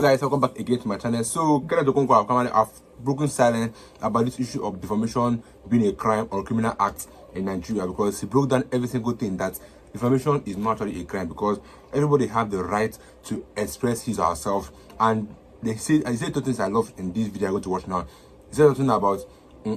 Guys, welcome back again to my channel. So Kenneth Okonkwo have broken silence about this issue of defamation being a crime or criminal act in Nigeria, because he broke down every single thing that defamation is not actually a crime, because everybody have the right to express his or herself. And he said two things I love in this video I'm going to watch now. He said something about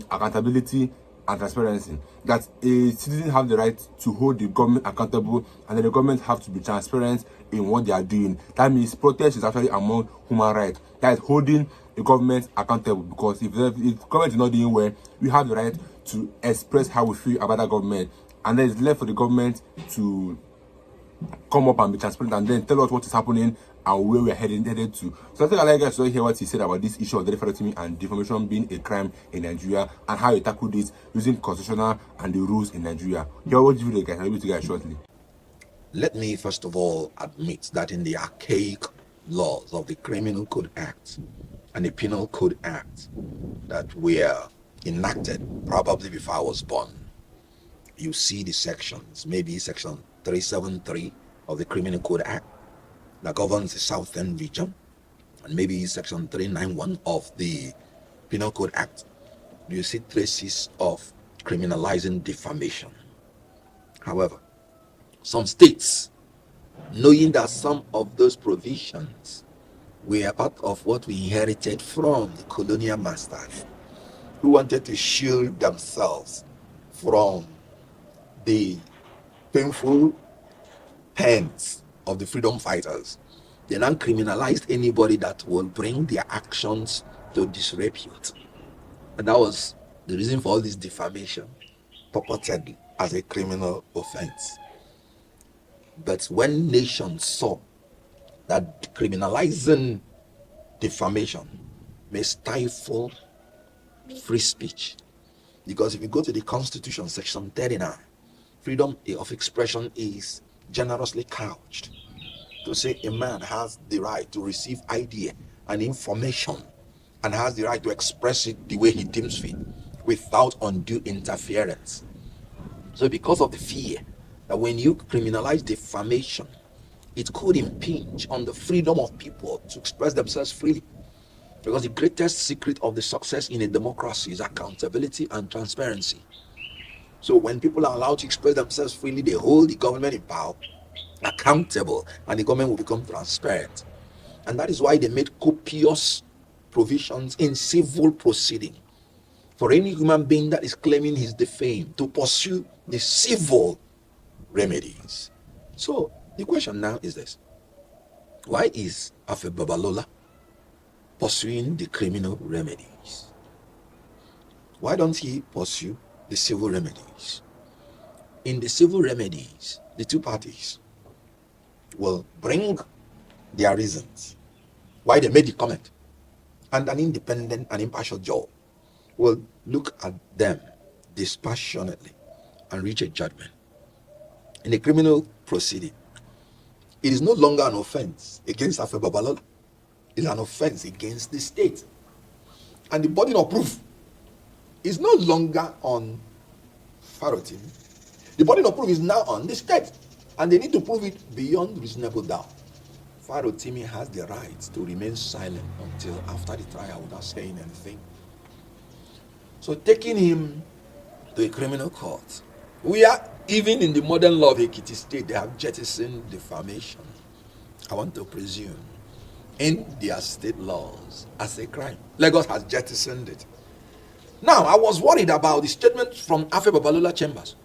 accountability and transparency, that a citizen have the right to hold the government accountable, and then the government have to be transparent in what they are doing. That means protest is actually among human rights. That is holding the government accountable, because if government is not doing well, we have the right to express how we feel about that government, and then it's left for the government to come up and be transparent and then tell us what is happening and where we are headed to. So I think I'd like guys to hear what he said about this issue of Dele Farotimi and defamation being a crime in Nigeria, and how he tackled it using constitutional and the rules in Nigeria. Here, what do you guys? I'll be to guys shortly. Let me first of all admit that in the archaic laws of the Criminal Code Act and the Penal Code Act that were enacted probably before I was born, you see the sections, maybe section 373 of the Criminal Code Act that governs the Southern region, and maybe section 391 of the Penal Code Act. You see traces of criminalizing defamation. However, some states, knowing that some of those provisions were part of what we inherited from the colonial masters, who wanted to shield themselves from the painful hands of the freedom fighters, they now criminalized anybody that will bring their actions to disrepute. And that was the reason for all this defamation, purported as a criminal offense. But when nations saw that criminalizing defamation may stifle free speech, because if you go to the Constitution, section 39, freedom of expression is generously couched to say a man has the right to receive idea and information and has the right to express it the way he deems fit without undue interference. So because of the fear that when you criminalize defamation, it could impinge on the freedom of people to express themselves freely, because the greatest secret of the success in a democracy is accountability and transparency. So when people are allowed to express themselves freely, they hold the government in power accountable, and the government will become transparent. And that is why they made copious provisions in civil proceeding for any human being that is claiming he's defamed to pursue the civil remedies. So the question now is this: why is Afe Babalola pursuing the criminal remedies? Why don't he pursue the civil remedies? In the civil remedies, the two parties will bring their reasons why they made the comment, and an independent and impartial judge will look at them dispassionately and reach a judgment. In the criminal proceeding, it is no longer an offense against Afe Babalola. It's an offense against the state. And the burden of proof is no longer on Farotimi. The burden of proof is now on the state, and they need to prove it beyond reasonable doubt. Farotimi has the right to remain silent until after the trial without saying anything. So taking him to a criminal court, we are, even in the modern law of Ekiti State, they have jettisoned defamation, I want to presume, in their state laws as a crime. Lagos has jettisoned it. Now, I was worried about the statement from Afe Babalola Chambers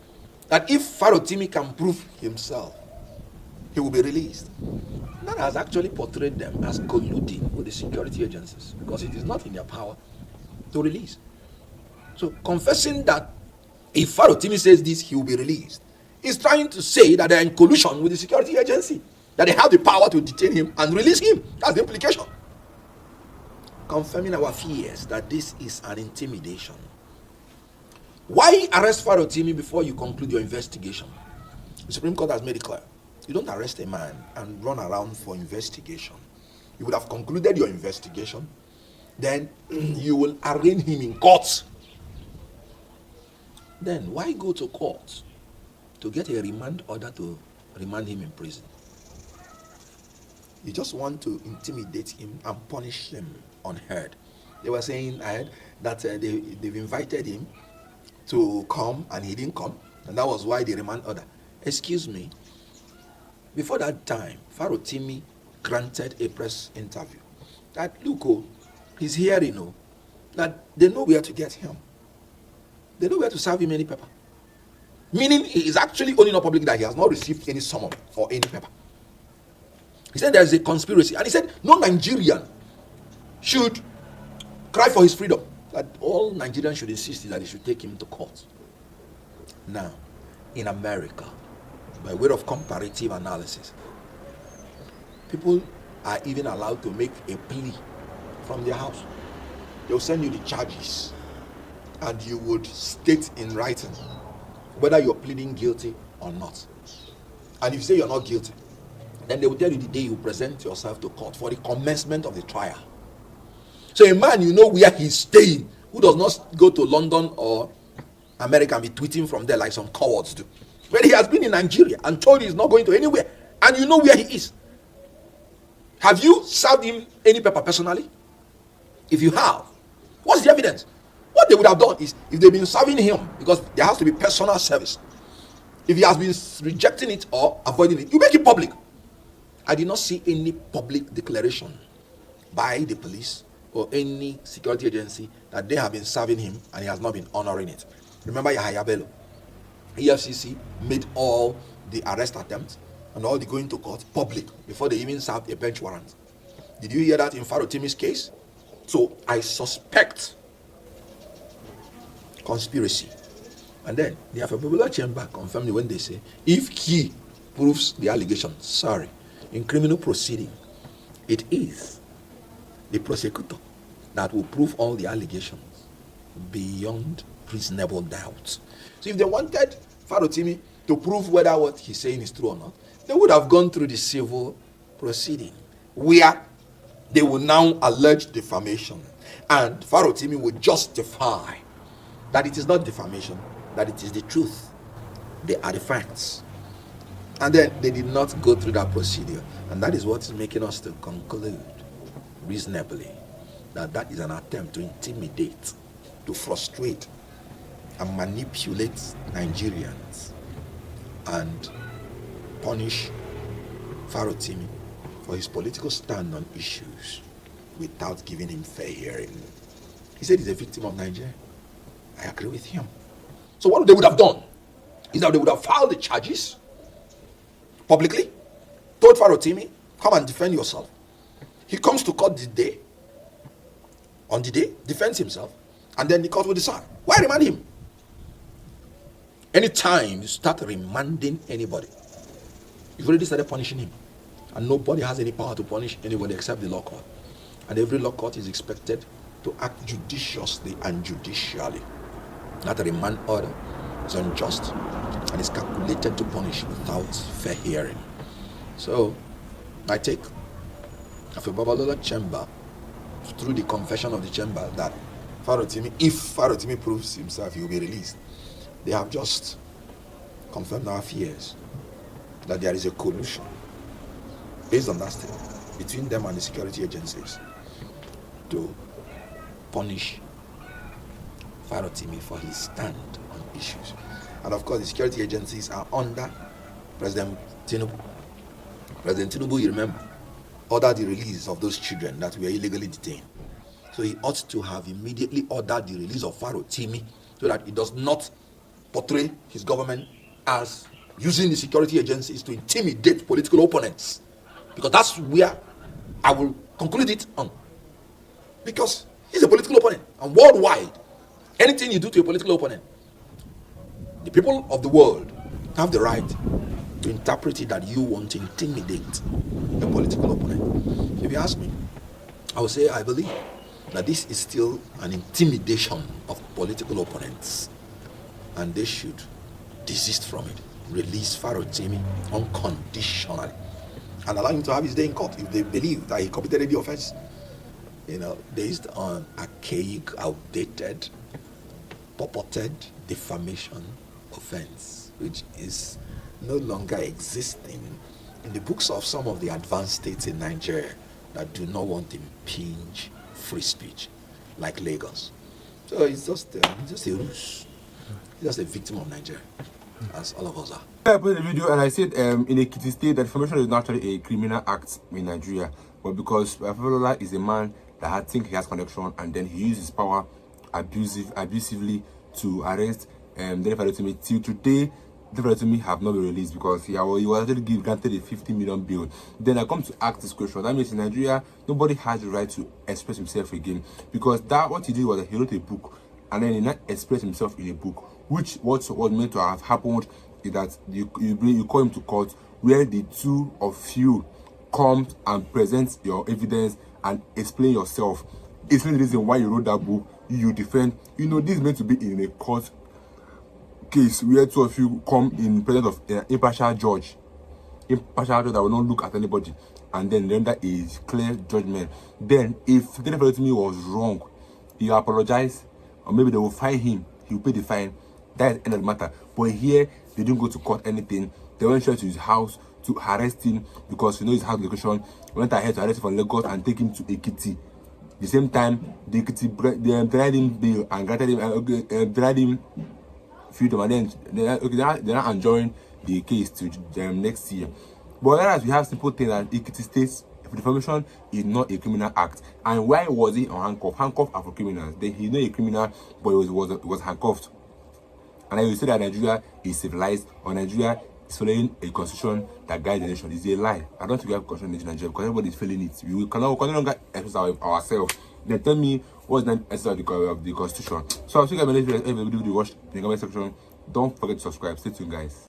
that if Farotimi can prove himself, he will be released. That has actually portrayed them as colluding with the security agencies, because it is not in their power to release. So confessing that if Farotimi says this, he will be released, is trying to say that they are in collusion with the security agency, that they have the power to detain him and release him. That's the implication. Confirming our fears that this is an intimidation. Why arrest Farotimi before you conclude your investigation? The Supreme Court has made it clear. You don't arrest a man and run around for investigation. You would have concluded your investigation, then you will arraign him in court. Then why go to court to get a remand order to remand him in prison? You just want to intimidate him and punish him unheard. They were saying, I heard that they've invited him to come and he didn't come, and that was why the remand order. Excuse me, before that time, Farotimi granted a press interview that, look, oh, he's hearing, oh, that they know where to get him. They know where to serve him any paper. Meaning he is actually owning up publicly that he has not received any summon or any paper. He said there is a conspiracy, and he said no Nigerian should cry for his freedom. That all Nigerians should insist that they should take him to court. Now, in America, by way of comparative analysis, people are even allowed to make a plea from their house. They'll send you the charges, and you would state in writing whether you're pleading guilty or not. And if you say you're not guilty, then they will tell you the day you present yourself to court for the commencement of the trial. So a man, you know where he's staying, who does not go to London or America and be tweeting from there like some cowards do. But he has been in Nigeria and told he's not going to anywhere, and you know where he is. Have you served him any paper personally? If you have, what's the evidence? What they would have done is, if they've been serving him, because there has to be personal service, if he has been rejecting it or avoiding it, you make it public. I did not see any public declaration by the police or any security agency that they have been serving him and he has not been honoring it. Remember Yahaya Bello? EFCC made all the arrest attempts and all the going to court public before they even served a bench warrant. Did you hear that in Farotimi's case? So I suspect conspiracy. And then the Afe Babalola chamber confirmed when they say, if he proves the allegation, in criminal proceeding, it is the prosecutor that will prove all the allegations beyond reasonable doubt. So if they wanted Farotimi to prove whether what he's saying is true or not, they would have gone through the civil proceeding, where they will now allege defamation, and Farotimi would justify that it is not defamation, that it is the truth. They are the facts. And then they did not go through that procedure, and that is what is making us to conclude reasonably that that is an attempt to intimidate, to frustrate and manipulate Nigerians and punish Farotimi for his political stand on issues without giving him fair hearing. He said he's a victim of Nigeria. I agree with him. So what they would have done is that they would have filed the charges publicly, told Farotimi, come and defend yourself. He comes to court on the day, defends himself, and then the court will decide. Why remand him? Anytime you start remanding anybody, you've already started punishing him. And nobody has any power to punish anybody except the law court. And every law court is expected to act judiciously and judicially. That remand order is unjust and is calculated to punish without fair hearing. So I take Afe Babalola chamber, through the confession of the chamber, that Farotimi, if Farotimi proves himself, he will be released. They have just confirmed our fears that there is a collusion based on that statement between them and the security agencies to punish Farotimi for his stand on issues. And of course, the security agencies are under President Tinubu. President Tinubu, you remember, ordered the release of those children that were illegally detained. So he ought to have immediately ordered the release of Farotimi so that it does not portray his government as using the security agencies to intimidate political opponents. Because that's where I will conclude it on. Because he's a political opponent. And worldwide, anything you do to a political opponent, the people of the world have the right to interpret it that you want to intimidate a political opponent. If you ask me, I will say I believe that this is still an intimidation of political opponents, and they should desist from it. Release Farotimi unconditionally and allow him to have his day in court if they believe that he committed any offense, based on archaic, outdated, purported defamation offense, which is no longer existing in the books of some of the advanced states in Nigeria that do not want to impinge free speech, like Lagos. So it's just a ruse. It's just a victim of Nigeria, as all of us are. I put the video and I said in Ekiti state that defamation is not actually a criminal act in Nigeria, but because Afe Babalola is a man that I think he has connection, and then he uses his power abusively to arrest Dele Farotimi. Till today, Dele Farotimi have not been released because he was actually granted a 50 million bail. Then I come to ask this question. That means in Nigeria, nobody has the right to express himself again, because that what he did was that he wrote a book and then he not expressed himself in a book, which what was meant to have happened is that you call him to court, where the two of you come and present your evidence and explain yourself, explain the reason why you wrote that book, you defend. You know, this is meant to be in a court case where two of you come in presence of an impartial judge that will not look at anybody and then render a clear judgment. Then if Dele Farotimi was wrong, he will apologize, or maybe they will fine him, he will pay the fine. That is the end of the matter. But here they didn't go to court anything. They went straight to his house to arrest him because his house location. Went ahead to arrest him from Lagos and take him to Ekiti. The same time, the Ekiti they denied him bail and granted him denied him freedom, and then they're not enjoying the case to next year. But whereas we have simple thing that Ekiti states defamation is not a criminal act. And why was he on handcuff? Handcuffed are for criminals. Then he's not a criminal, but he was handcuffed. And I will say that Nigeria is civilized, or Nigeria is following a constitution that guides the nation. It's a lie. I don't think we have a constitution in Nigeria because everybody is failing it. We can no longer express ourselves. Then tell me what's the essence of the constitution. So I'll see you guys in the next video. If you watch in the comment section, don't forget to subscribe. Stay tuned, guys.